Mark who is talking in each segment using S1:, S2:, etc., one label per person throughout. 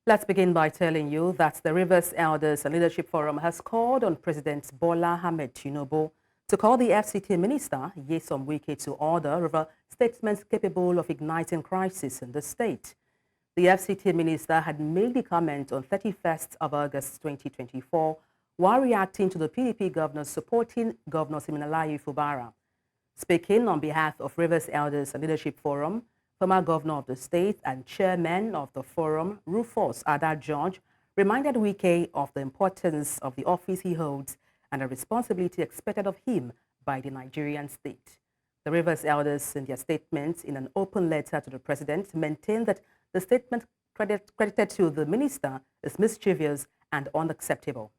S1: Let's begin by telling you that the Rivers Elders and Leadership Forum has called on President Bola Ahmed Tinubu to call the FCT Minister, Nyesom Wike, to order over statements capable of igniting crisis in the state. The FCT Minister had made the comment on 31st of August 2024 while reacting to the PDP governor supporting Governor Siminalayi Fubara. Speaking on behalf of Rivers Elders and Leadership Forum, former governor of the state and chairman of the forum, Rufus Ada George, reminded Wike of the importance of the office he holds and the responsibility expected of him by the Nigerian state. The Rivers Elders, in their statement in an open letter to the president, maintained that the statement credited to the minister is mischievous and unacceptable.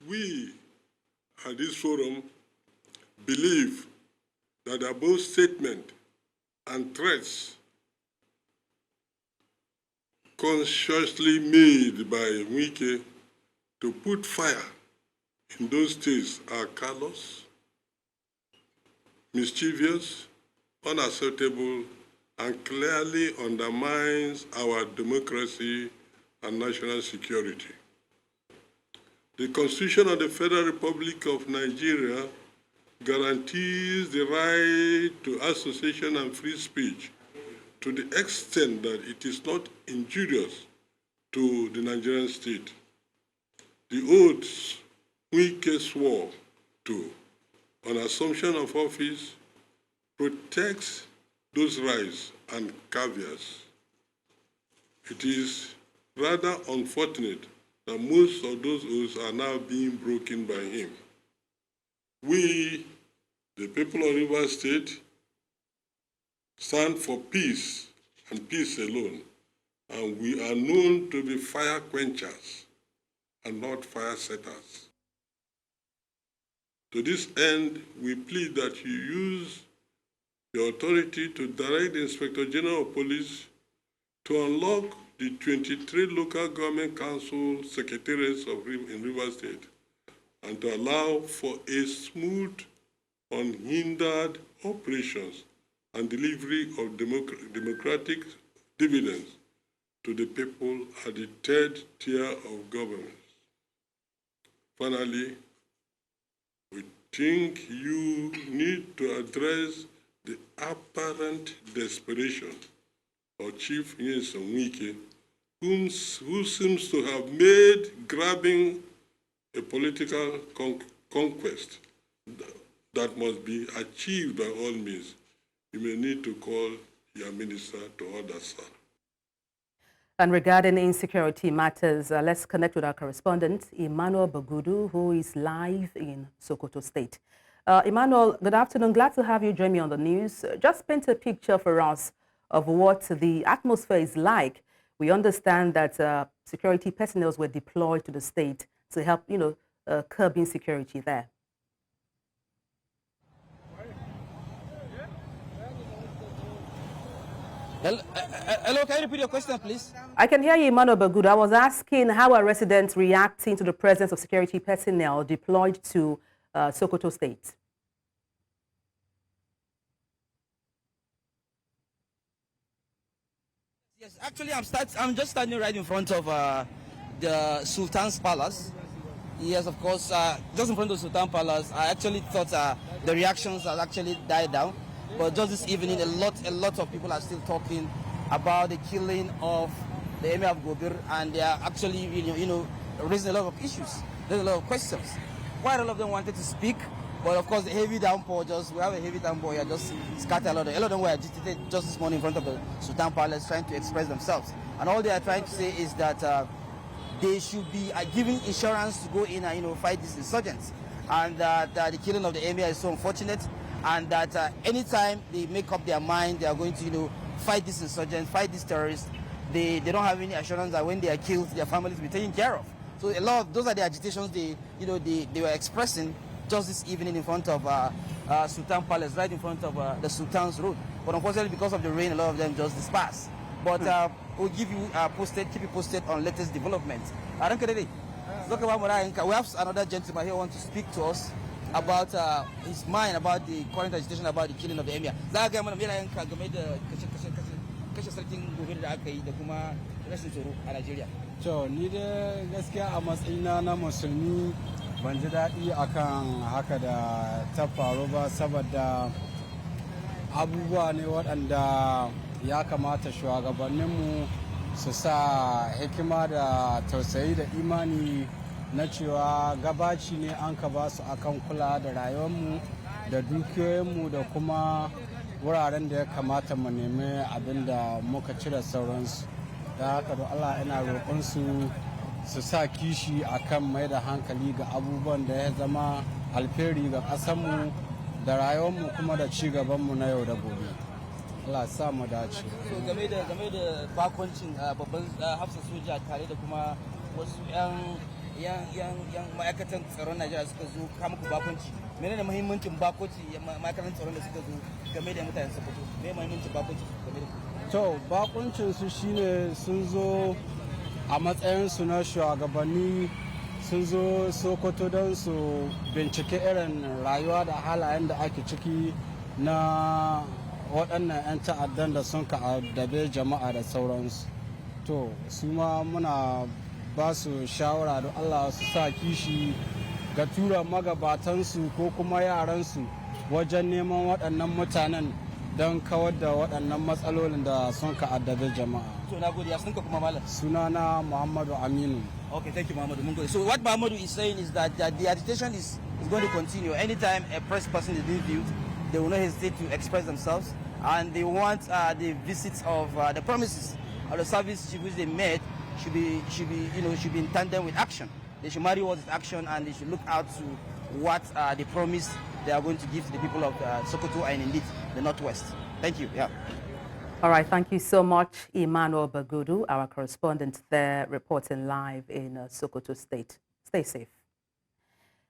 S2: We at this forum believe that the above statement and threats consciously made by Wike to put fire in those states are callous, mischievous, unacceptable, and clearly undermines our democracy and national security. The Constitution of the Federal Republic of Nigeria guarantees the right to association and free speech to the extent that it is not injurious to the Nigerian state. The oaths Wike swore to on assumption of office protects those rights and caveats. It is rather unfortunate that most of those oaths are now being broken by him. We, the people of Rivers State, stand for peace and peace alone, and we are known to be fire quenchers and not fire setters. To this end, we plead that you use the authority to direct the Inspector General of Police to unlock the 23 local government council secretariats in Rivers State and to allow for a smooth, unhindered operations and delivery of democratic dividends to the people at the third tier of government. Finally, we think you need to address the apparent desperation of Chief Nyesom Wike, who seems to have made grabbing a political conquest that must be achieved by all means. You may need to call your minister to order, sir.
S1: And regarding insecurity matters, let's connect with our correspondent, Emmanuel Bagudu, who is live in Sokoto State. Emmanuel, good afternoon. Glad to have you join me on the news. Just paint a picture for us of what the atmosphere is like. We understand that security personnel were deployed to the state to help, curb insecurity there.
S3: Hello, can you repeat your question, please?
S1: I can hear you, Emmanuel Bagudu. I was asking how are residents reacting to the presence of security personnel deployed to Sokoto State?
S3: Yes, actually, I'm just standing right in front of the Sultan's Palace. Yes, of course, just in front of Sultan Palace. I actually thought the reactions had actually died down, but just this evening, a lot of people are still talking about the killing of the Emir of Gobir, and they are actually, raising a lot of issues. There's a lot of questions. Quite a lot of them wanted to speak, but of course, the heavy downpour we have a heavy downpour here, just scattered a lot of them were agitated just this morning in front of the Sultan Palace trying to express themselves. And all they are trying to say is that they should be given insurance to go in and, fight these insurgents. And that the killing of the emir is so unfortunate, and that anytime they make up their mind, they are going to, fight these insurgents, fight these terrorists, they don't have any assurance that when they are killed, their families will be taken care of. So a lot of those are the agitations they were expressing just this evening in front of Sultan Palace, right in front of the Sultan's Road. But unfortunately, because of the rain, a lot of them just dispersed. But we'll keep you posted on latest developments. We have another gentleman here who wants to speak to us about his mind about the current agitation about the killing of the emir. aka yi da kuma rashin tsaro a Najeriya.
S4: To ni dai gaskiya a matsayina na musulmi ban ji daɗi akan haka da ta faru ba, saboda abubuwa ne waɗanda ya kamata shugabanninmu su sa hikima da tausayi da imani na cewa gabaci ne an ka ba su akan kula da rayuwarmu da dukiyoyinmu da kuma wuraren da ya kamata mu nemi abin da muka cire sauransu. Da haka da Allah ina roƙonsu su sa kishi akan mai da hankali ga abubuwan da ya zama alheri ga ƙasarmu da rayuwarmu kuma da ci gabanmu na yau da gobe. Allah sa mu dace.
S3: So game da bakoncin babban hafsa soja tare da kuma wasu yan ma'aikatan tsaron Najeriya suka zo kama ku bakonci. Menene muhimmancin bakonci ma'aikatan tsaron da suka zo game da mutanen Sokoto? Me muhimmancin bakonci game da?
S4: To bakuncin su shine sun zo a matsayin su na shugabanni, sun zo Sokoto don su bincike irin rayuwa da halayen da ake ciki na waɗannan 'yan ta'addan da sun addabe jama'a da sauransu. To su ma muna ba su shawara da Allah su sa kishi ga tura magabatansu ko kuma yaransu wajen neman waɗannan mutanen don kawar da waɗannan matsalolin da sun addabe jama'a.
S3: So na gode, sunka kuma malam.
S4: Sunana Muhammadu Aminu.
S3: Okay, thank you, Muhammadu. So what Muhammadu is saying is that the agitation is going to continue. Anytime a press person is being viewed, they will not hesitate to express themselves, and they want the visits of the promises of the service which they made should be in tandem with action. They should marry what is action, and they should look out to what they promise they are going to give to the people of Sokoto and indeed the Northwest. Thank you. Yeah.
S1: All right, thank you so much, Emmanuel Bagudu, our correspondent there, reporting live in Sokoto State. Stay safe.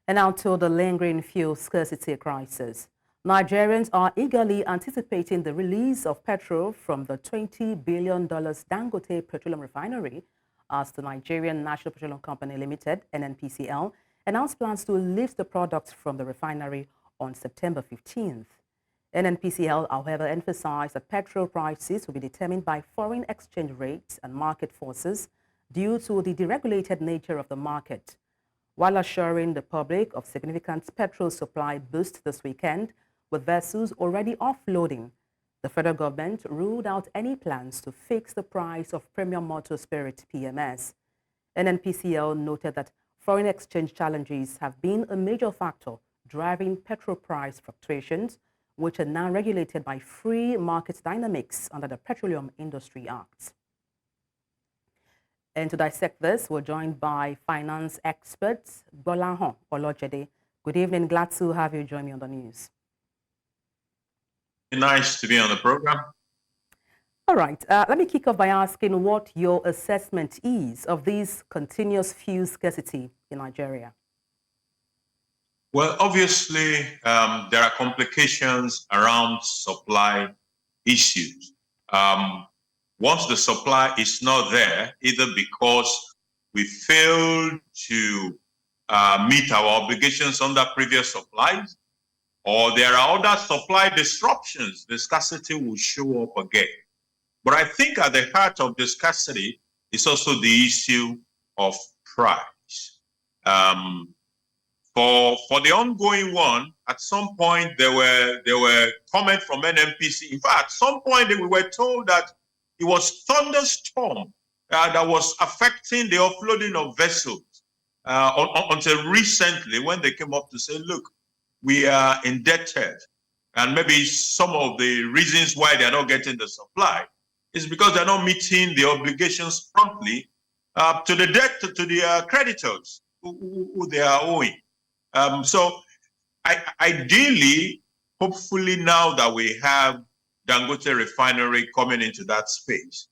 S1: And now to the lingering fuel scarcity crisis. Nigerians are eagerly anticipating the release of petrol from the $20 billion Dangote Petroleum Refinery as the Nigerian National Petroleum Company Limited, NNPCL, announced plans to lift the products from the refinery on September 15th. NNPCL, however, emphasized that petrol prices will be determined by foreign exchange rates and market forces due to the deregulated nature of the market. While assuring the public of significant petrol supply boost this weekend, with vessels already offloading, the federal government ruled out any plans to fix the price of premium motor spirit PMS. NNPCL noted that foreign exchange challenges have been a major factor driving petrol price fluctuations, which are now regulated by free market dynamics under the Petroleum Industry Act. And to dissect this, we're joined by finance experts Gbolahan Olojede. Good evening. Glad to have you join me on the news.
S5: Nice to be on the program.
S1: All right. Let me kick off by asking what your assessment is of this continuous fuel scarcity in Nigeria.
S5: Well, obviously, there are complications around supply issues. Once the supply is not there, either because we failed to meet our obligations under previous supplies, or there are other supply disruptions, the scarcity will show up again. But I think at the heart of the scarcity is also the issue of price. For the ongoing one, at some point there were comments from NNPC. In fact, at some point we were told that it was thunderstorm that was affecting the offloading of vessels until recently when they came up to say, look, we are indebted. And maybe some of the reasons why they're not getting the supply is because they're not meeting the obligations promptly to the debt, to the creditors who they are owing. So ideally, hopefully now that we have Dangote refinery coming into that space,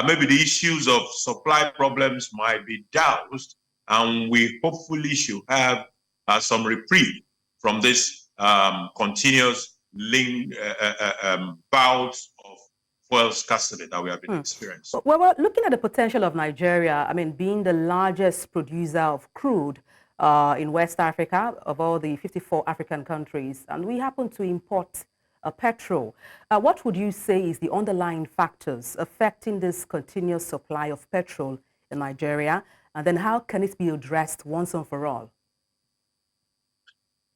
S5: maybe the issues of supply problems might be doused, and we hopefully should have some reprieve from this continuous bouts of fuel scarcity that we have been experiencing.
S1: Well, we're looking at the potential of Nigeria, I mean, being the largest producer of crude in West Africa of all the 54 African countries, and we happen to import petrol. What would you say is the underlying factors affecting this continuous supply of petrol in Nigeria? And then how can it be addressed once and for all?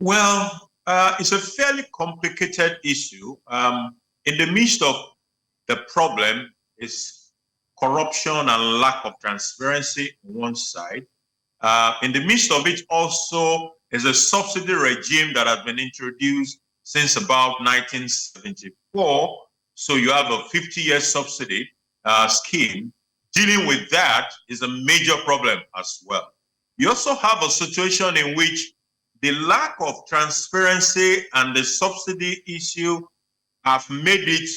S5: Well, it's a fairly complicated issue. In the midst of the problem is corruption and lack of transparency on one side. In the midst of it also is a subsidy regime that has been introduced since about 1974. So you have a 50-year subsidy scheme. Dealing with that is a major problem as well. You also have a situation in which the lack of transparency and the subsidy issue have made it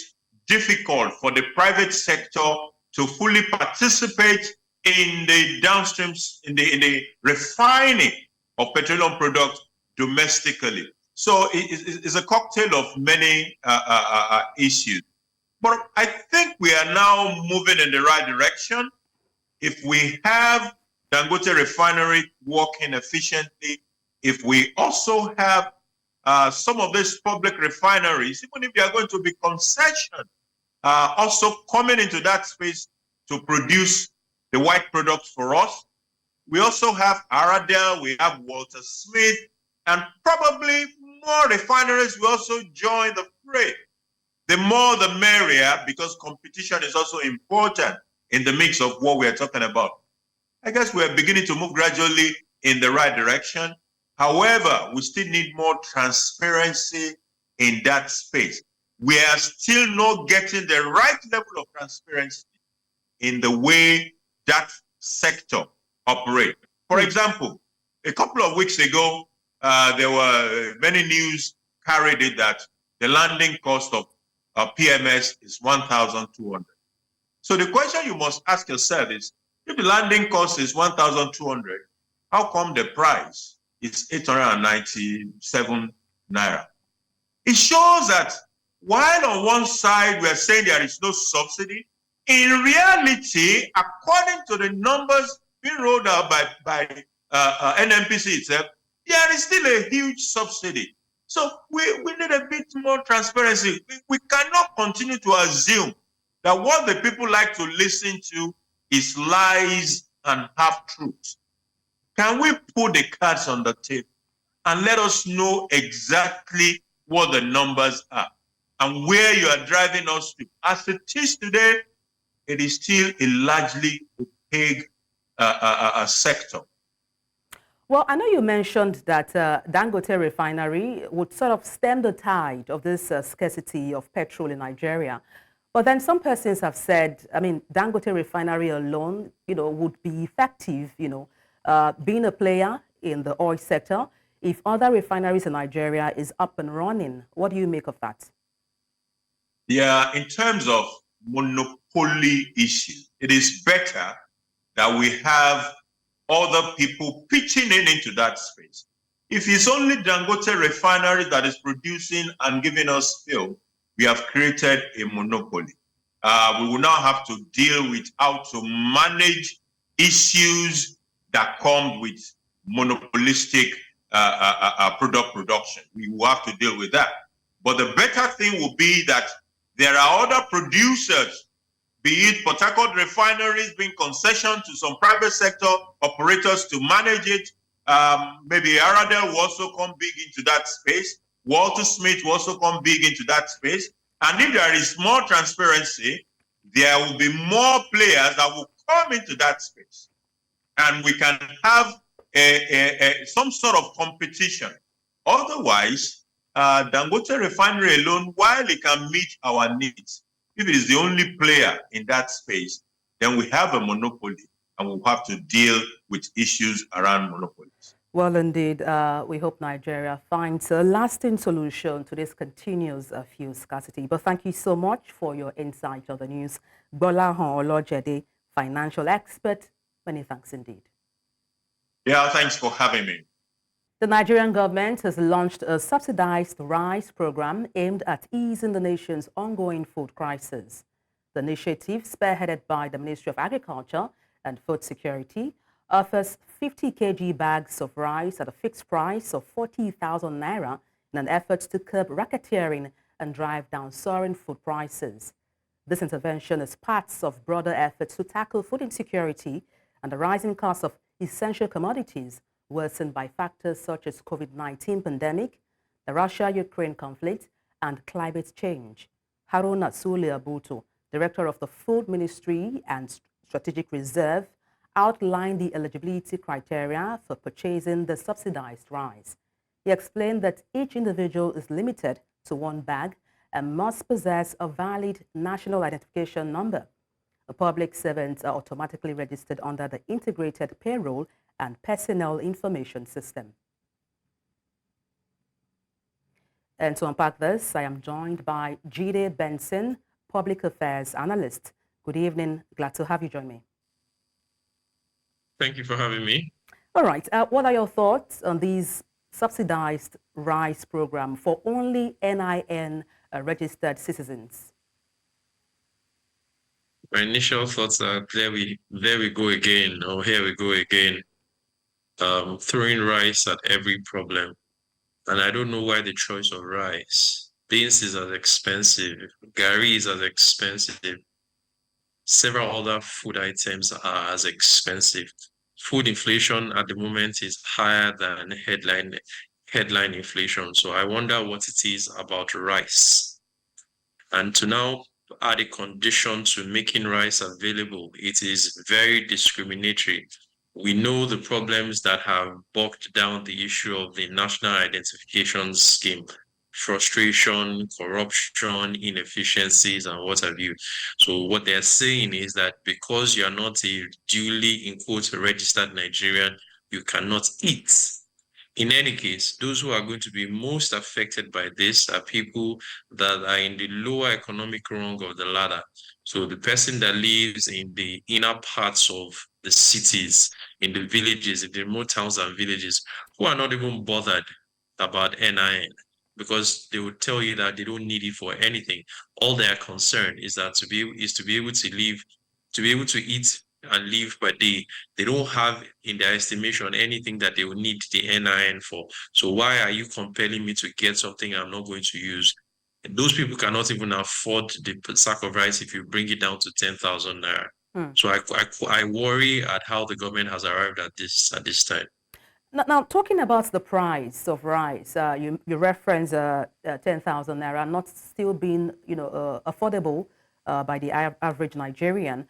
S5: difficult for the private sector to fully participate in the downstreams, in the refining of petroleum products domestically. So it's a cocktail of many issues. But I think we are now moving in the right direction. If we have Dangote refinery working efficiently, if we also have some of these public refineries, even if they are going to be concession, also coming into that space to produce the white products for us. We also have Aradel, we have Walter Smith, and probably more refineries will also join the fray. The more the merrier, because competition is also important in the mix of what we are talking about. I guess we are beginning to move gradually in the right direction. However, we still need more transparency in that space. We are still not getting the right level of transparency in the way that sector operates. For example, a couple of weeks ago, there were many news carried it that the landing cost of PMS is 1,200. So the question you must ask yourself is, if the landing cost is 1,200, how come the price is 897 naira? It shows that while on one side we are saying there is no subsidy, in reality, according to the numbers being rolled out by NNPC itself, there is still a huge subsidy. So we need a bit more transparency. We cannot continue to assume that what the people like to listen to is lies and half-truths. Can we put the cards on the table and let us know exactly what the numbers are and where you are driving us to? As it is today, it is still a largely opaque sector.
S1: Well, I know you mentioned that Dangote refinery would sort of stem the tide of this scarcity of petrol in Nigeria. But then some persons have said, I mean, Dangote refinery alone, would be effective, being a player in the oil sector if other refineries in Nigeria is up and running. What do you make of that?
S5: Yeah, in terms of monopoly issues, it is better that we have other people pitching into that space. If it's only Dangote refinery that is producing and giving us fuel, we have created a monopoly. We will now have to deal with how to manage issues that come with monopolistic product production. We will have to deal with that. But the better thing will be that there are other producers, be it Port Harcourt refineries being concession to some private sector operators to manage it. Maybe Aradel will also come big into that space. Walter Smith will also come big into that space. And if there is more transparency, there will be more players that will come into that space. And we can have some sort of competition. Otherwise, Dangote refinery alone, while it can meet our needs, if it is the only player in that space, then we have a monopoly and we'll have to deal with issues around monopolies.
S1: Well, indeed, we hope Nigeria finds a lasting solution to this continuous fuel scarcity. But thank you so much for your insight on the news. Gbolahan Olojede, financial expert. Many thanks indeed.
S5: Yeah, thanks for having me.
S1: The Nigerian government has launched a subsidized rice program aimed at easing the nation's ongoing food crisis. The initiative, spearheaded by the Ministry of Agriculture and Food Security, offers 50 kg bags of rice at a fixed price of 40,000 naira in an effort to curb racketeering and drive down soaring food prices. This intervention is part of broader efforts to tackle food insecurity and the rising cost of essential commodities worsened by factors such as COVID-19 pandemic, the Russia-Ukraine conflict, and climate change. Haruna Sule Abuto, Director of the Food Ministry and Strategic Reserve, outlined the eligibility criteria for purchasing the subsidized rice. He explained that each individual is limited to one bag and must possess a valid national identification number. Public servants are automatically registered under the Integrated Payroll and Personnel Information System. And to unpack this, I am joined by Jide Benson, Public Affairs Analyst. Good evening. Glad to have you join me.
S6: Thank you for having me.
S1: All right. What are your thoughts on these subsidized rice program for only NIN registered citizens?
S6: My initial thoughts are there we go again, or here we go again, throwing rice at every problem. And I don't know why the choice of rice. Beans is as expensive, gari is as expensive. Several other food items are as expensive. Food inflation at the moment is higher than headline inflation. So I wonder what it is about rice. And to now add a condition to making rice available, it is very discriminatory. We know the problems that have bogged down the issue of the national identification scheme: frustration, corruption, inefficiencies, and what have you. So what they're saying is that because you're not a duly, in quotes, registered Nigerian, you cannot eat. In any case, those who are going to be most affected by this are people that are in the lower economic rung of the ladder. So the person that lives in the inner parts of the cities, in the villages, in the remote towns and villages, who are not even bothered about NIN, because they would tell you that they don't need it for anything. All they are concerned is that to be able to live, to be able to eat and live per day. They don't have in their estimation anything that they will need the NIN for. So why are you compelling me to get something I'm not going to use? And those people cannot even afford the sack of rice if you bring it down to 10,000 naira. So I worry at how the government has arrived at this time.
S1: Now, talking about the price of rice, you reference 10,000 naira not still being, affordable by the average Nigerian.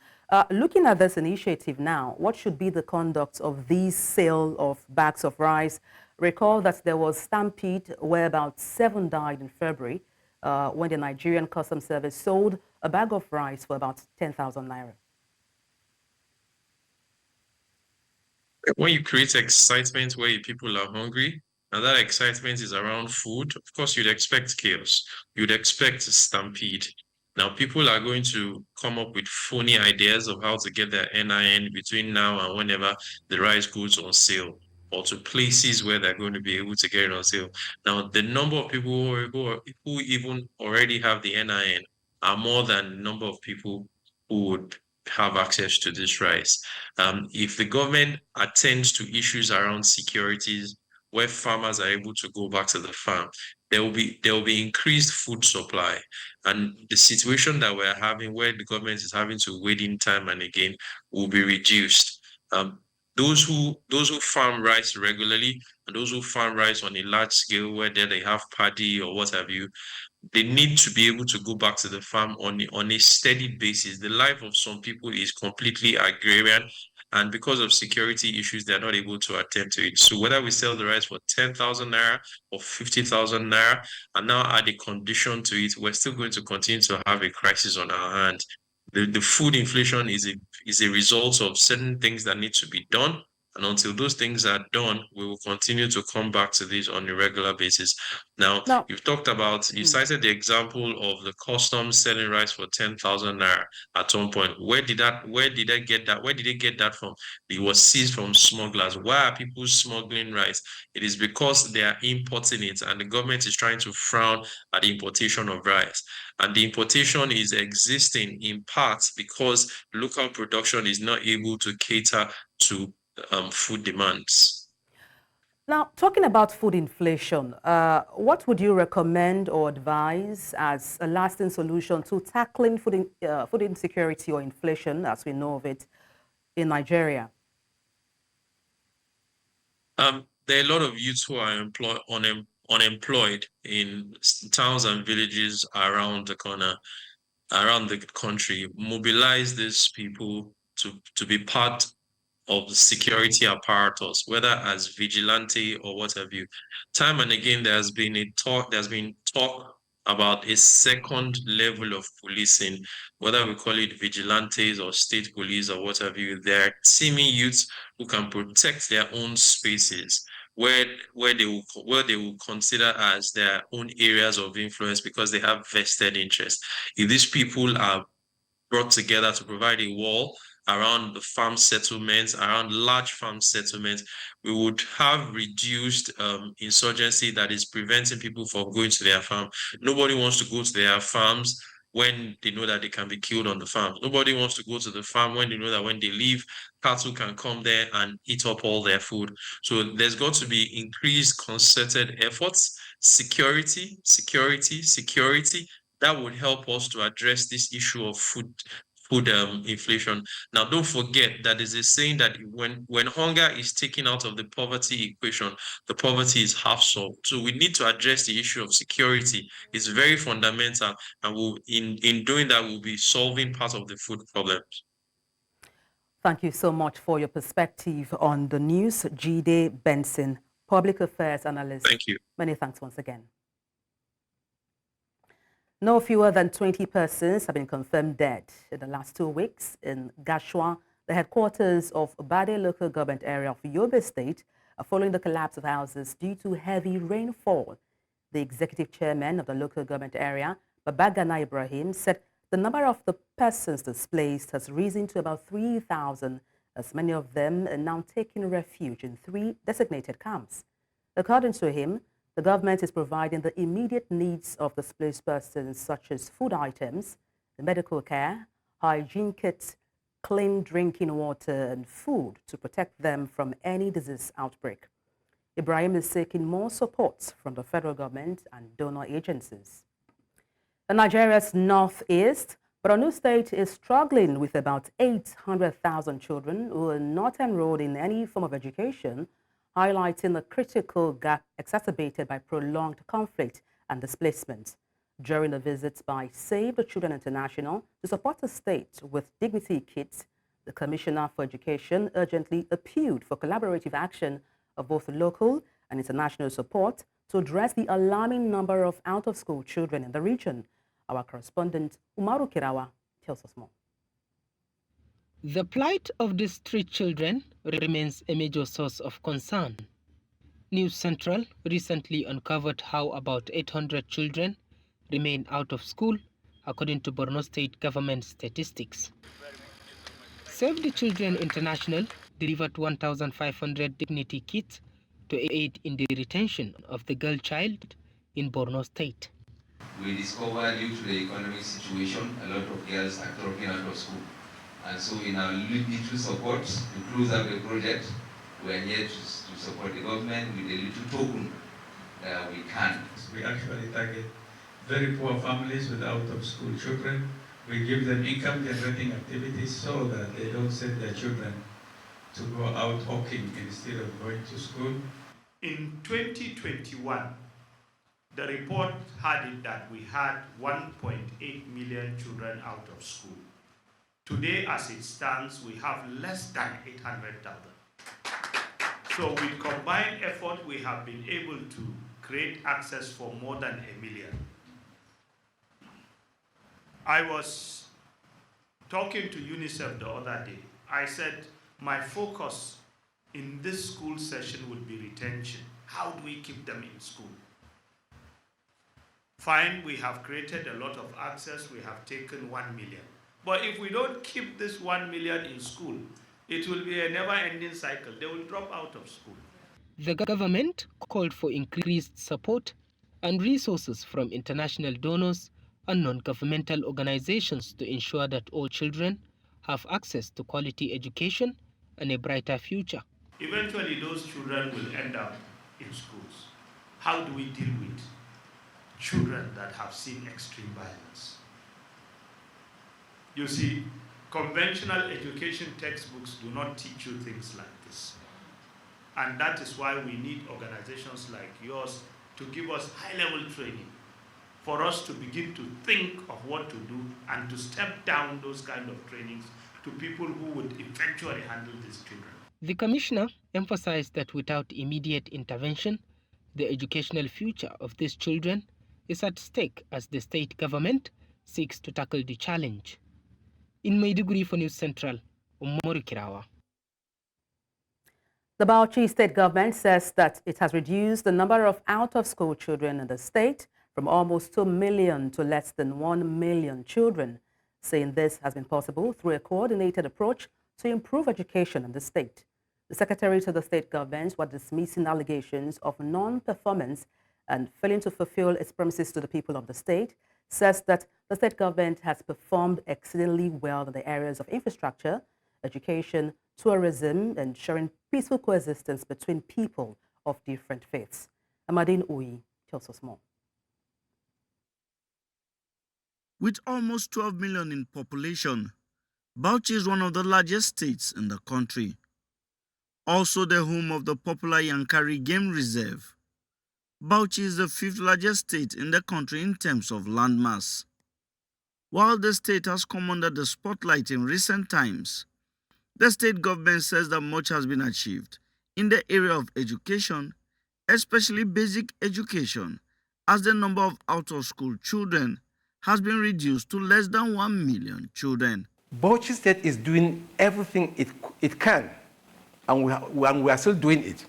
S1: Looking at this initiative now, what should be the conduct of these sale of bags of rice? Recall that there was stampede where about 7 died in February when the Nigerian Customs Service sold a bag of rice for about 10,000 naira.
S6: When you create excitement where people are hungry, and that excitement is around food, of course, you'd expect chaos. You'd expect stampede. Now, people are going to come up with phony ideas of how to get their NIN between now and whenever the rice goes on sale, or to places where they're going to be able to get it on sale. Now, the number of people who even already have the NIN are more than the number of people who would have access to this rice. If the government attends to issues around securities, where farmers are able to go back to the farm, there will be increased food supply. And the situation that we're having where the government is having to wait in time and again will be reduced. Those who farm rice regularly and those who farm rice on a large scale where they have paddy or what have you, they need to be able to go back to the farm on a steady basis. The life of some people is completely agrarian, and because of security issues, they're not able to attend to it. So whether we sell the rice for 10,000 naira or 50,000 naira, and now add a condition to it, we're still going to continue to have a crisis on our hands. The food inflation is a result of certain things that need to be done. And until those things are done, we will continue to come back to this on a regular basis. Now, you've talked about, you cited the example of the customs selling rice for 10,000 naira at some point. Where did they get that? Where did they get that from? It was seized from smugglers. Why are people smuggling rice? It is because they are importing it, and the government is trying to frown at the importation of rice. And the importation is existing in part because local production is not able to cater to food demands.
S1: Now, talking about food inflation, what would you recommend or advise as a lasting solution to tackling food insecurity or inflation, as we know of it, in Nigeria?
S6: There are a lot of youths who are unemployed in towns and villages around the corner, around the country. Mobilize these people to be part of the security apparatus, whether as vigilante or what have you. Time and again, there's been talk about a second level of policing, whether we call it vigilantes or state police or what have you. There are teaming youths who can protect their own spaces where they will consider as their own areas of influence because they have vested interest. If these people are brought together to provide a wall around the farm settlements, around large farm settlements, we would have reduced insurgency that is preventing people from going to their farm. Nobody wants to go to their farms when they know that they can be killed on the farm. Nobody wants to go to the farm when they know that when they leave, cattle can come there and eat up all their food. So there's got to be increased concerted efforts, security, that would help us to address this issue of food inflation. Now, don't forget that there's a saying that when hunger is taken out of the poverty equation, the poverty is half solved. So we need to address the issue of security. It's very fundamental, and in doing that, we'll be solving part of the food problems.
S1: Thank you so much for your perspective on the news. Jide Benson, Public Affairs Analyst.
S6: Thank you.
S1: Many thanks once again. No fewer than 20 persons have been confirmed dead in the last 2 weeks in Gashua, the headquarters of Bade Local Government Area of Yobe State, following the collapse of houses due to heavy rainfall. The executive chairman of the local government area, Ibrahim, said the number of the persons displaced has risen to about 3,000, as many of them are now taking refuge in 3 designated camps. According to him, the government is providing the immediate needs of displaced persons, such as food items, medical care, hygiene kits, clean drinking water, and food to protect them from any disease outbreak. Ibrahim is seeking more support from the federal government and donor agencies. In Nigeria's northeast, Benin State is struggling with about 800,000 children who are not enrolled in any form of education, highlighting the critical gap exacerbated by prolonged conflict and displacement. During a visit by Save the Children International to support the state with dignity kits, the Commissioner for Education urgently appealed for collaborative action of both local and international support to address the alarming number of out-of-school children in the region. Our correspondent, Umaru Kirawa, tells us more.
S7: The plight of these street children remains a major source of concern. News Central recently uncovered how about 800 children remain out of school, according to Borno State government statistics. Save the Children International delivered 1,500 dignity kits to aid in the retention of the girl child in Borno State.
S8: We discovered due to the economic situation, a lot of girls are dropping out of school. And so in our little support to close up the project, we are here to support the government with a little token we can.
S9: We actually target very poor families with out-of-school children. We give them income-generating activities so that they don't send their children to go out hawking instead of going to school.
S10: In 2021, the report had it that we had 1.8 million children out of school. Today, as it stands, we have less than 800,000. So with combined effort, we have been able to create access for more than 1 million. I was talking to UNICEF the other day. I said, my focus in this school session would be retention. How do we keep them in school? Fine, we have created a lot of access. We have taken 1 million. But if we don't keep this 1 million in school, it will be a never-ending cycle. They will drop out of school.
S7: The government called for increased support and resources from international donors and non-governmental organizations to ensure that all children have access to quality education and a brighter future.
S10: Eventually, those children will end up in schools? How do we deal with children that have seen extreme violence? You see, conventional education textbooks do not teach you things like this. And that is why we need organizations like yours to give us high-level training for us to begin to think of what to do and to step down those kind of trainings to people who would eventually handle these children.
S7: The commissioner emphasized that without immediate intervention, the educational future of these children is at stake as the state government seeks to tackle the challenge. In Maiduguri for News Central, Umaru Kirawa.
S1: The Bauchi state government says that it has reduced the number of out-of-school children in the state from almost 2 million to less than 1 million children, saying this has been possible through a coordinated approach to improve education in the state. The secretary to the state government was dismissing allegations of non-performance and failing to fulfill its promises to the people of the state, says that the state government has performed exceedingly well in the areas of infrastructure, education, tourism, ensuring peaceful coexistence between people of different faiths. Amadine Uyi tells us more.
S11: With almost 12 million in population, Bauchi is one of the largest states in the country. Also the home of the popular Yankari Game Reserve. Bauchi is the 5th largest state in the country in terms of landmass. While the state has come under the spotlight in recent times, the state government says that much has been achieved in the area of education, especially basic education, as the number of out-of-school children has been reduced to less than 1 million children.
S12: Bauchi State is doing everything it can, and we are still doing it.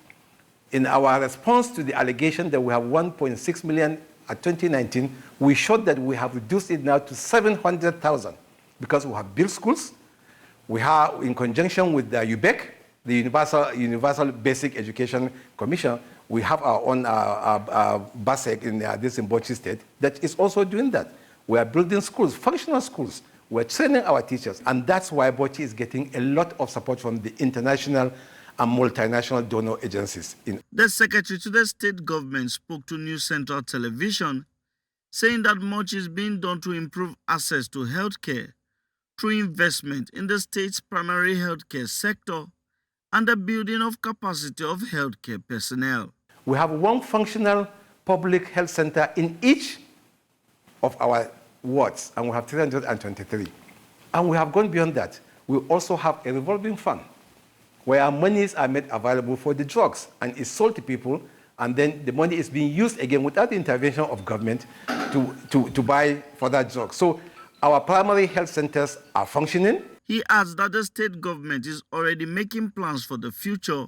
S12: In our response to the allegation that we have 1.6 million at 2019, we showed that we have reduced it now to 700,000 because we have built schools. We have, in conjunction with the UBEC, the Universal Basic Education Commission, we have our own BASEC in Bauchi State that is also doing that. We are building schools, functional schools. We're training our teachers, and that's why Bauchi is getting a lot of support from the international and multinational donor agencies.
S11: The secretary to the state government spoke to News Central Television, saying that much is being done to improve access to healthcare through investment in the state's primary healthcare sector and the building of capacity of healthcare personnel.
S12: We have one functional public health center in each of our wards, and we have 323. And we have gone beyond that. We also have a revolving fund where monies are made available for the drugs and is sold to people, and then the money is being used again without the intervention of government to buy further drugs. So our primary health centers are functioning.
S11: He adds that the state government is already making plans for the future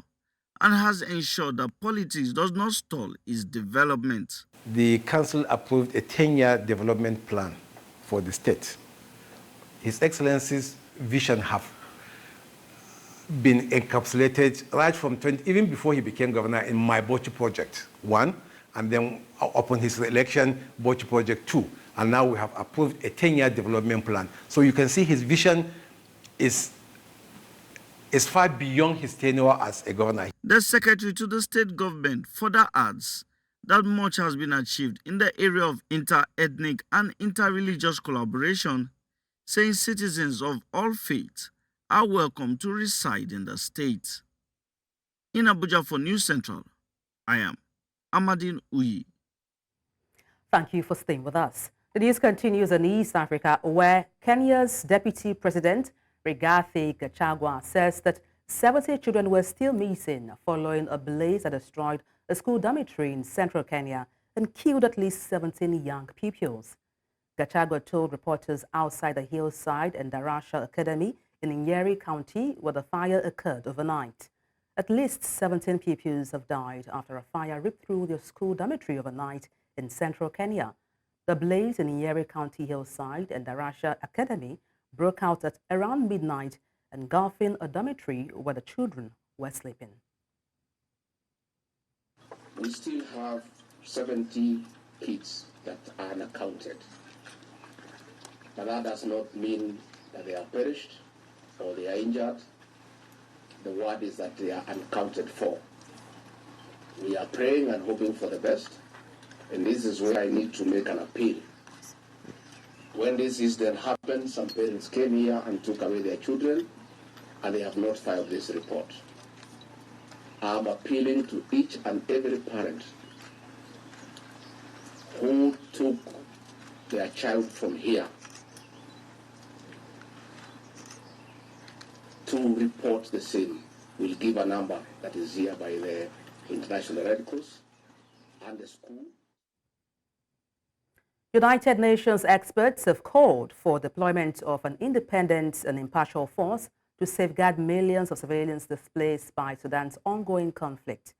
S11: and has ensured that politics does not stall its development.
S12: The council approved a 10-year development plan for the state. His Excellency's vision have been encapsulated right from even before he became governor in my Bauchi Project 1, and then upon his re-election, Bauchi Project 2. And now we have approved a 10-year development plan. So you can see his vision is far beyond his tenure as a governor.
S11: The secretary to the state government further adds that much has been achieved in the area of inter-ethnic and inter-religious collaboration, saying citizens of all faiths are welcome to reside in the state. In Abuja for News Central, I am Amadine Uyi.
S1: Thank you for staying with us. The news continues in East Africa, where Kenya's Deputy President, Rigathi Gachagua, says that 70 children were still missing following a blaze that destroyed a school dormitory in central Kenya and killed at least 17 young pupils. Gachagua told reporters outside the hillside and Darasha Academy in Nyeri County, where the fire occurred overnight. At least 17 pupils have died after a fire ripped through their school dormitory overnight in central Kenya. The blaze in Nyeri County hillside and Darasha Academy broke out at around midnight, engulfing a dormitory where the children were sleeping.
S13: We still have 70 kids that are unaccounted. But that does not mean that they are perished or they are injured. The word is that they are unaccounted for. We are praying and hoping for the best, and this is where I need to make an appeal. When this incident happened, some parents came here and took away their children, and they have not filed this report. I'm appealing to each and every parent who took their child from here to report the same. We'll give a number that is here by the International Red Cross and the school.
S1: United Nations experts have called for deployment of an independent and impartial force to safeguard millions of civilians displaced by Sudan's ongoing conflict.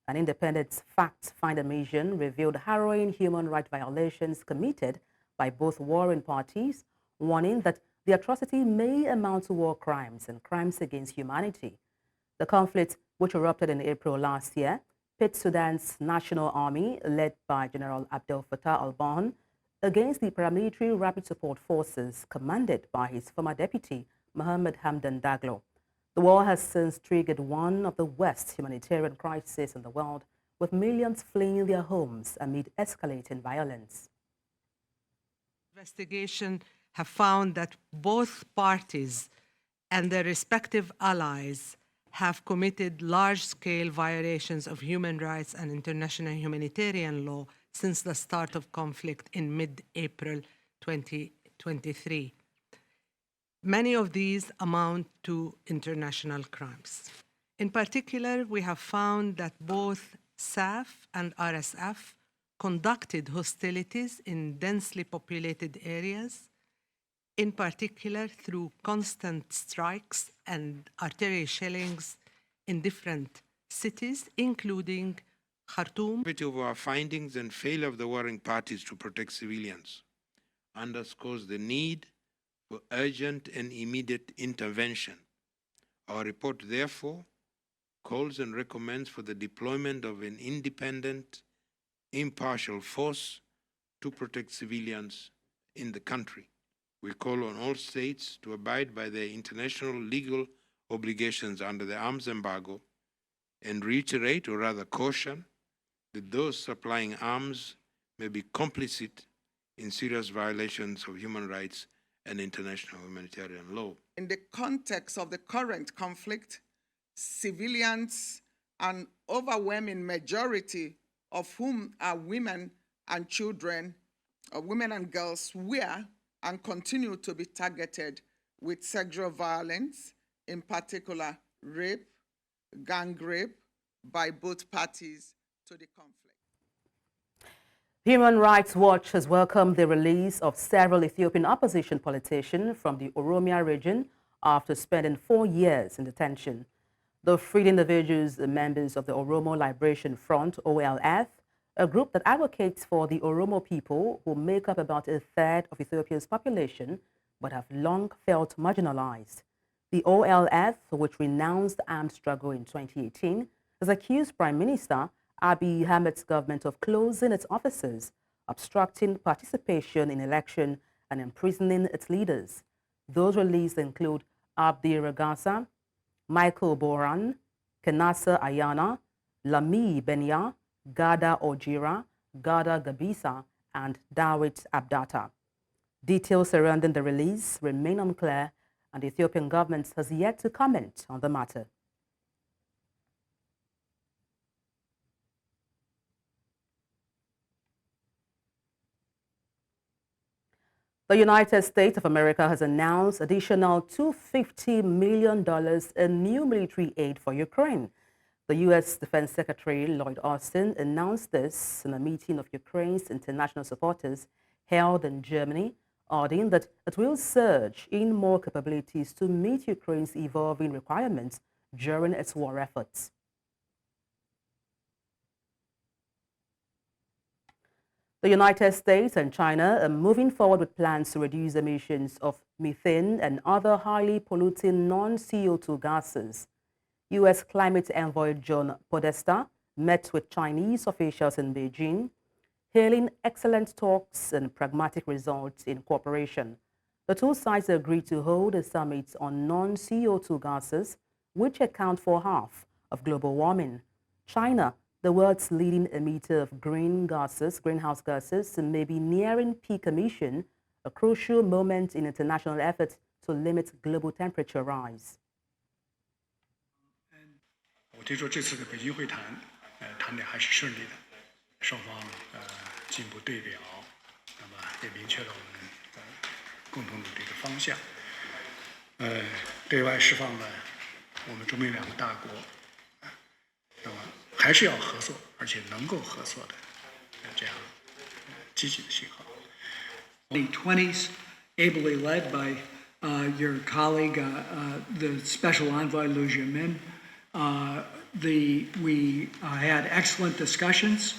S1: An independent fact-finder mission revealed harrowing human rights violations committed by both warring parties, warning that the atrocity may amount to war crimes and crimes against humanity. The conflict, which erupted in April last year, pits Sudan's national army, led by General Abdel Fattah al-Burhan, against the paramilitary rapid support forces commanded by his former deputy, Mohamed Hamdan Daglo. The war has since triggered one of the worst humanitarian crises in the world, with millions fleeing their homes amid escalating violence.
S14: Investigation have found that both parties and their respective allies have committed large-scale violations of human rights and international humanitarian law since the start of conflict in mid-April 2023. Many of these amount to international crimes. In particular, we have found that both SAF and RSF conducted hostilities in densely populated areas, in particular through constant strikes and artillery shellings in different cities, including Khartoum.
S15: Of our findings and failure of the warring parties to protect civilians underscores the need for urgent and immediate intervention. Our report, therefore, calls and recommends for the deployment of an independent, impartial force to protect civilians in the country. We call on all states to abide by their international legal obligations under the arms embargo and reiterate, or rather caution, that those supplying arms may be complicit in serious violations of human rights and international humanitarian law.
S16: In the context of the current conflict, civilians, an overwhelming majority of whom are women and children, or women and girls, were and continue to be targeted with sexual violence, in particular rape, gang rape, by both parties to the conflict.
S1: Human Rights Watch has welcomed the release of several Ethiopian opposition politicians from the Oromia region after spending 4 years in detention. The freed individuals are members of the Oromo Liberation Front, OLF, a group that advocates for the Oromo people who make up about a third of Ethiopia's population but have long felt marginalized. The OLF, which renounced the armed struggle in 2018, has accused Prime Minister Abiy Ahmed's government of closing its offices, obstructing participation in election, and imprisoning its leaders. Those released include Abdi Ragasa, Michael Boran, Kenasa Ayana, Lami Benya, Gada Ojira, Gada Gabisa, and Dawit Abdata. Details surrounding the release remain unclear, and the Ethiopian government has yet to comment on the matter. The United States of America has announced additional $250 million in new military aid for Ukraine. The U.S. Defense Secretary Lloyd Austin announced this in a meeting of Ukraine's international supporters held in Germany, adding that it will surge in more capabilities to meet Ukraine's evolving requirements during its war efforts. The United States and China are moving forward with plans to reduce emissions of methane and other highly polluting non-CO2 gases. U.S. Climate Envoy John Podesta met with Chinese officials in Beijing, hailing excellent talks and pragmatic results in cooperation. The two sides agreed to hold a summit on non-CO2 gases, which account for half of global warming. China the world's leading emitter of greenhouse gases, may be nearing peak emission, a crucial moment in international efforts to limit global temperature rise.
S17: 我听说这次的北京会谈，谈得还是顺利的，双方进一步对表，那么也明确了我们共同努力的方向。对外释放了我们中美两个大国，那么还是要合作，而且能够合作的这样积极的信号。
S18: The 20s, ably led by your colleague, the Special Envoy Liu Jiamin. We had excellent discussions.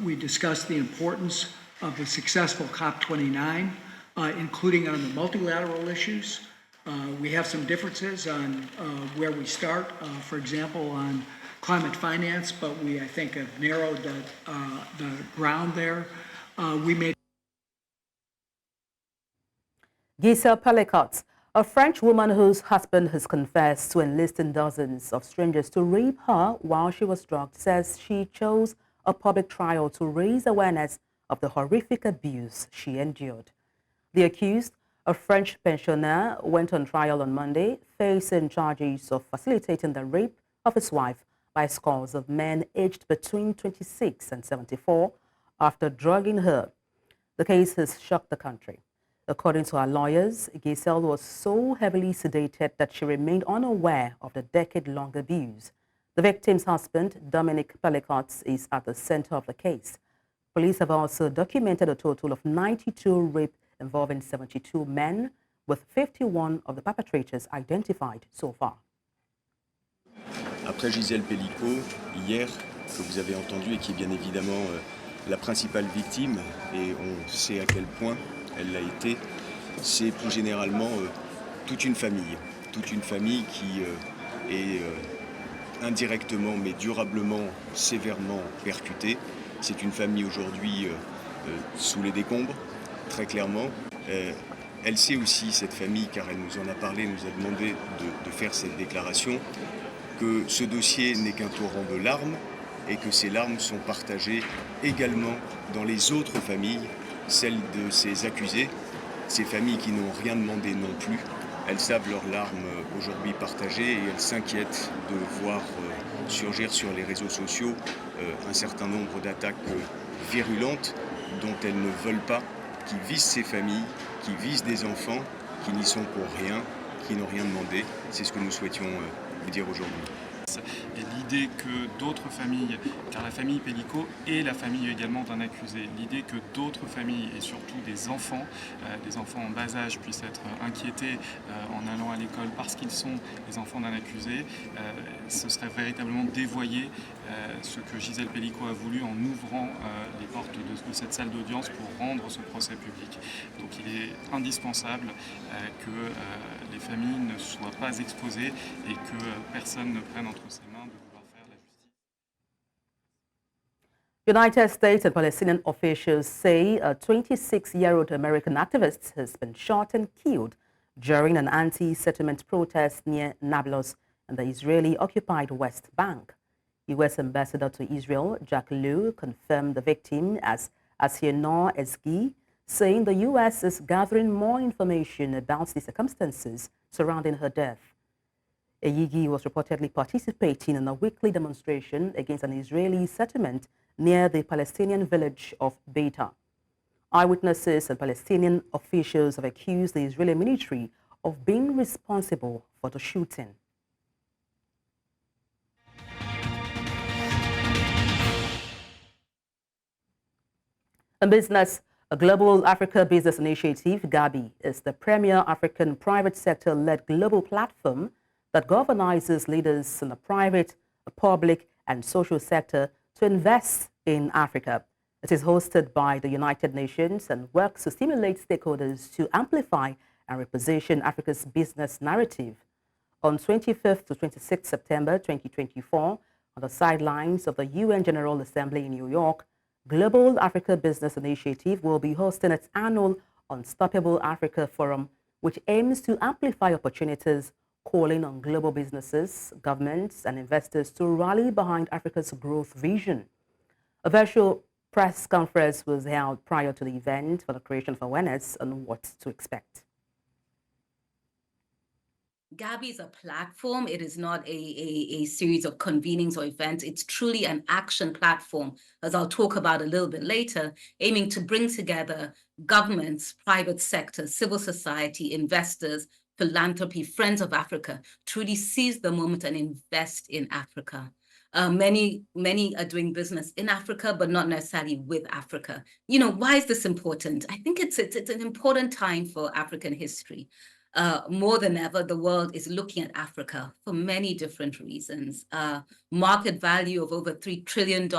S18: We discussed the importance of a successful COP29, including on the multilateral issues. We have some differences on where we start, for example, on climate finance, but we, I think, have narrowed the ground there. We made
S1: Giselle Pellicot, a French woman whose husband has confessed to enlisting dozens of strangers to rape her while she was drugged, says she chose a public trial to raise awareness of the horrific abuse she endured. The accused, a French pensioner, went on trial on Monday, facing charges of facilitating the rape of his wife by scores of men aged between 26 and 74 after drugging her. The case has shocked the country. According to her lawyers, Giselle was so heavily sedated that she remained unaware of the decade-long abuse. The victim's husband, Dominic Pellicot, is at the center of the case. Police have also documented a total of 92 rapes involving 72 men, with 51 of the perpetrators identified so far.
S19: Après Gisèle Pellicot, hier, que vous avez entendu et qui est bien évidemment la principale victime, et on sait à quel point elle l'a été, c'est plus généralement toute une famille qui est indirectement mais durablement, sévèrement percutée. C'est une famille aujourd'hui sous les décombres, très clairement. Elle sait aussi, cette famille, car elle nous en a parlé, nous a demandé de faire cette déclaration, que ce dossier n'est qu'un torrent de larmes et que ces larmes sont partagées également dans les autres familles, celles de ces accusés, ces familles qui n'ont rien demandé non plus. Elles savent leurs larmes aujourd'hui partagées et elles s'inquiètent de voir surgir sur les réseaux sociaux un certain nombre d'attaques virulentes dont elles ne veulent pas, qui visent ces familles, qui visent des enfants, qui n'y sont pour rien, qui n'ont rien demandé. C'est ce que nous souhaitions vous dire aujourd'hui.
S20: Et l'idée que d'autres familles, car la famille Pellicot est la famille également d'un accusé, l'idée que d'autres familles et surtout des enfants en bas âge puissent être inquiétés en allant à l'école parce qu'ils sont les enfants d'un accusé, ce serait véritablement dévoyer ce que Gisèle Pellicot a voulu en ouvrant les portes de cette salle d'audience pour rendre ce procès public. Donc il est indispensable que les familles ne soient pas exposées et que personne ne prenne entre ses mains de vouloir faire la justice.
S1: United States and Palestinian officials say a 26-year-old American activist has been shot and killed during an anti-settlement protest near Nablus in the Israeli-occupied West Bank. U.S. Ambassador to Israel, Jack Lew, confirmed the victim as Asienor Ezgi, saying the U.S. is gathering more information about the circumstances surrounding her death. Eyigi was reportedly participating in a weekly demonstration against an Israeli settlement near the Palestinian village of Beita. Eyewitnesses and Palestinian officials have accused the Israeli military of being responsible for the shooting. In business, a Global Africa Business Initiative, GABI, is the premier African private sector-led global platform that galvanizes leaders in the private, public, and social sector to invest in Africa. It is hosted by the United Nations and works to stimulate stakeholders to amplify and reposition Africa's business narrative. On 25th to 26th September 2024, on the sidelines of the UN General Assembly in New York, Global Africa Business Initiative will be hosting its annual Unstoppable Africa Forum, which aims to amplify opportunities, calling on global businesses, governments, and investors to rally behind Africa's growth vision. A virtual press conference was held prior to the event for the creation of awareness on what to expect.
S21: Gabi is a platform. It is not a series of convenings or events. It's truly an action platform, as I'll talk about a little bit later, aiming to bring together governments, private sector, civil society, investors, philanthropy, friends of Africa, truly seize the moment and invest in Africa. Many are doing business in Africa, but not necessarily with Africa. You know, why is this important? I think it's an important time for African history. More than ever, the world is looking at Africa for many different reasons. Market value of over $3 trillion,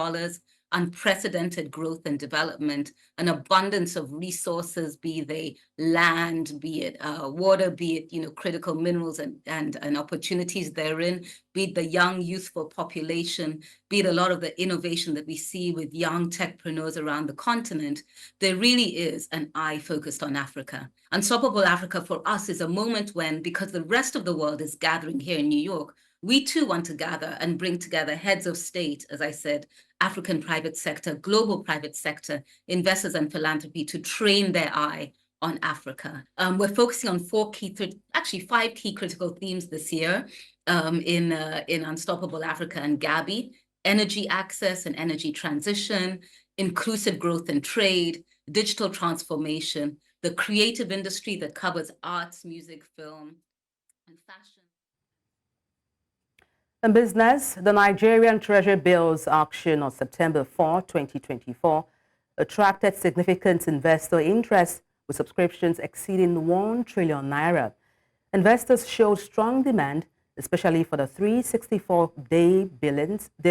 S21: unprecedented growth and development, an abundance of resources, be they land, be it water, be it critical minerals and opportunities therein, be it the young youthful population, be it a lot of the innovation that we see with young techpreneurs around the continent. There really is an eye focused on Africa. Unstoppable Africa for us is a moment when, because the rest of the world is gathering here in New York, we too want to gather and bring together heads of state, as I said, African private sector, global private sector, investors and philanthropy to train their eye on Africa. We're focusing on five key critical themes this year in Unstoppable Africa and Gabi: energy access and energy transition, inclusive growth and trade, digital transformation, the creative industry that covers arts, music, film, and fashion.
S1: In business, the Nigerian Treasury bills auction on September 4, 2024 attracted significant investor interest with subscriptions exceeding 1 trillion naira. Investors showed strong demand, especially for the 364-day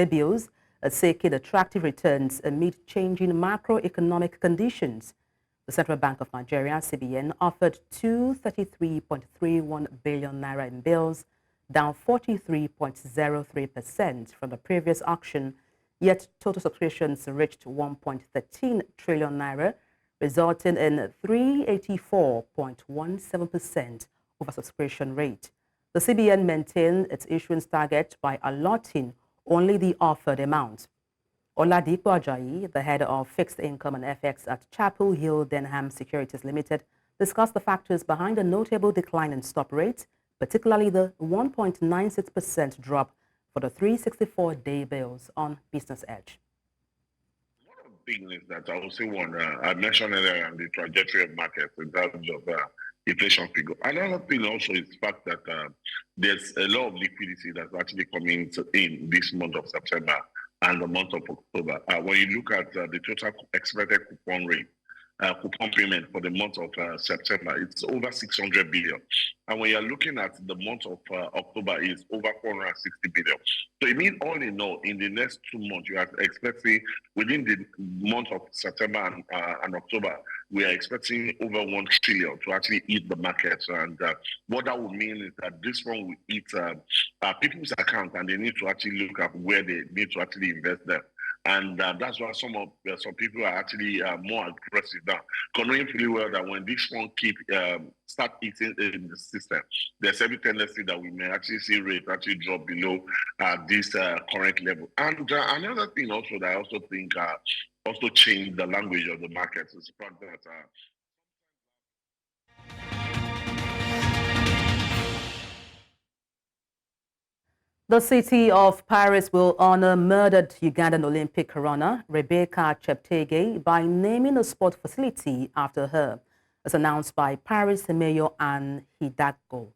S1: bills, seeking attractive returns amid changing macroeconomic conditions. The Central Bank of Nigeria, CBN, offered 233.31 billion naira in bills, down 43.03% from the previous auction, yet total subscriptions reached 1.13 trillion naira, resulting in 384.17% oversubscription rate. The CBN maintained its issuance target by allotting only the offered amount. Oladipo Ajayi, the head of fixed income and FX at Chapel Hill Denham Securities Limited, discussed the factors behind the notable decline in stop rate, particularly the 1.96% drop for the 364-day bills on Business Edge.
S22: One of the things is that I will say I mentioned earlier on the trajectory of markets in terms of inflation figure. Another thing also is the fact that there's a lot of liquidity that's actually coming in this month of September and the month of October. When you look at the total expected coupon rate, coupon payment for the month of September, it's over 600 billion. And when you're looking at the month of October, it's over 460 billion. So it means all in all, in the next 2 months, you are expecting within the month of September and October, we are expecting over 1 trillion to actually hit the markets. And what that would mean is that this one will hit people's accounts, and they need to actually look at where they need to actually invest them. And that's why some people are actually more aggressive now, knowing pretty well that when this one start eating in the system, there's every tendency that we may actually see rates actually drop below this current level. And another thing also that I also think also changed the language of the market is the fact that
S1: the city of Paris will honor murdered Ugandan Olympic runner Rebecca Cheptegei by naming a sport facility after her, as announced by Paris Mayor Anne Hidalgo.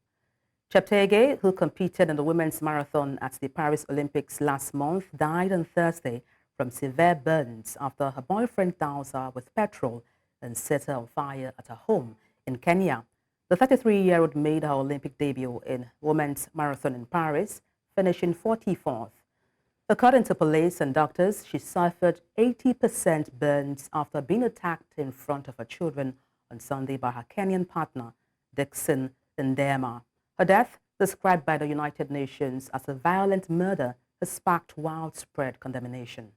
S1: Cheptegei, who competed in the women's marathon at the Paris Olympics last month, died on Thursday from severe burns after her boyfriend doused her with petrol and set her on fire at her home in Kenya. The 33-year-old made her Olympic debut in women's marathon in Paris, finishing 44th. According to police and doctors, she suffered 80% burns after being attacked in front of her children on Sunday by her Kenyan partner, Dixon Ndema. Her death, described by the United Nations as a violent murder, has sparked widespread condemnation.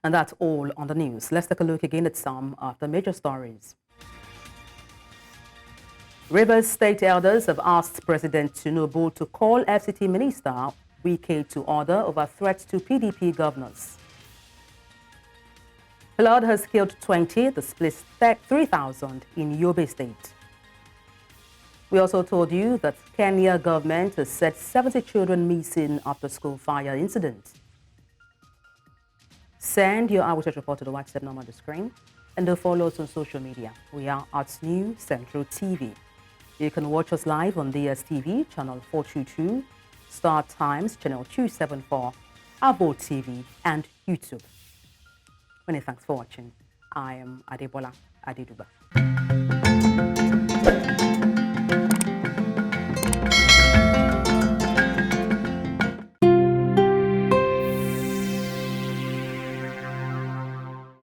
S1: And that's all on the news. Let's take a look again at some of the major stories. Rivers State elders have asked President Tinubu to call FCT Minister Wike to order over threats to PDP governors. Flood has killed 20, displaced 3,000 in Yobe State. We also told you that Kenya government has said 70 children missing after school fire incident. Send your eyewitness report to the WhatsApp number on the screen and follow us on social media. We are at New Central TV. You can watch us live on DSTV, channel 422, Star Times, channel 274, Abo TV, and YouTube. Many thanks for watching. I am Adebola Adedugba.